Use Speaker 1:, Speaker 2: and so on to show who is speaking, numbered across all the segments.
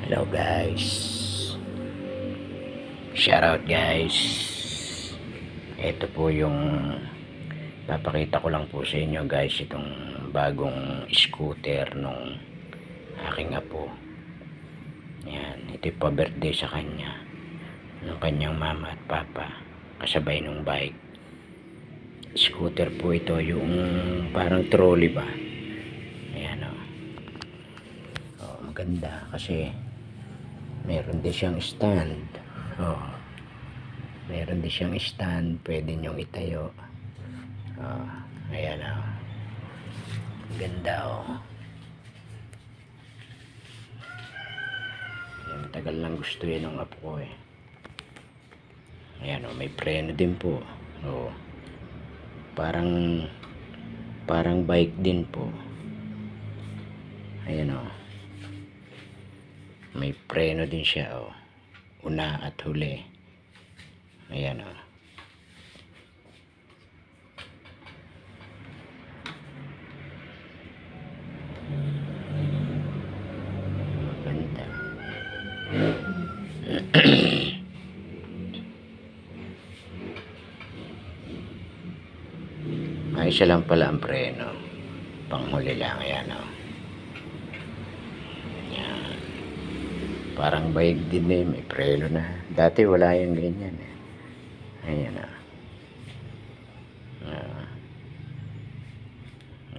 Speaker 1: Hello guys, shoutout guys. Ito po yung papakita ko lang po sa inyo guys, itong bagong scooter nung aking apo. Yan, ito pa birthday sa kanya ng kanyang mama at papa, kasabay nung bike. Scooter po ito, yung parang trolley ba. Ayan o. Maganda kasi meron din siyang stand. Meron din siyang stand, pwede nyong itayo. Ayan o. Ganda o. Matagal lang gusto yun ng apo ko eh. Ayan o, may preno din po. Parang bike din po. Ayan o. May preno din siya o. Una at huli. Ayan o. Ganda. Ay, isa lang pala ang preno. Panghuli lang. Ayan o. Ayan. Parang bike din eh. May preno na. Dati wala yung ganyan eh. Ayan o.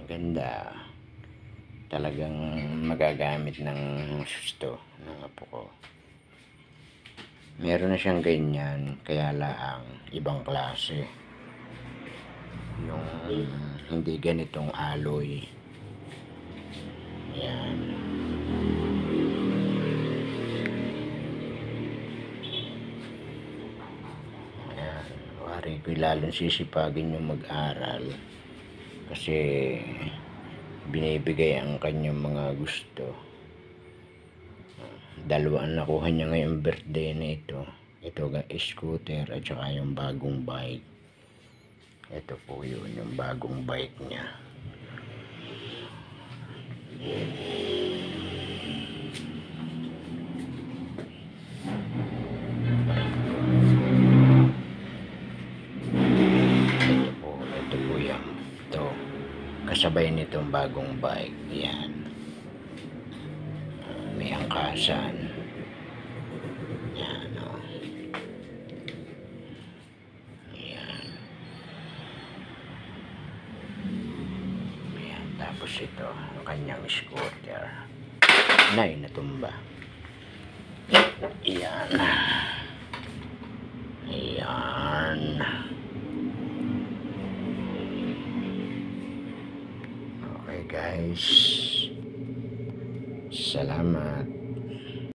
Speaker 1: Ang ganda. Talagang magagamit ng gusto ng apo ko. Meron na siyang ganyan, kaya lang ibang klase. Yung hindi ganitong alloy. Ayan. Ayan. Wari ko lalong sisipagin yung mag-aral kasi binibigay ang kanyang mga gusto. Dalawa ang nakuha niya ngayong birthday na ito. Ito scooter at saka yung bagong bike. Ito po yun, yung bagong bike niya. Ito po yan. Ito, kasabay nitong bagong bike. Yan. May angkasan. Yan o. Yan. Yan. Tapos ito, ang kanyang scooter. Nay, natumba. Yan. Yan. Okay guys. Salamat.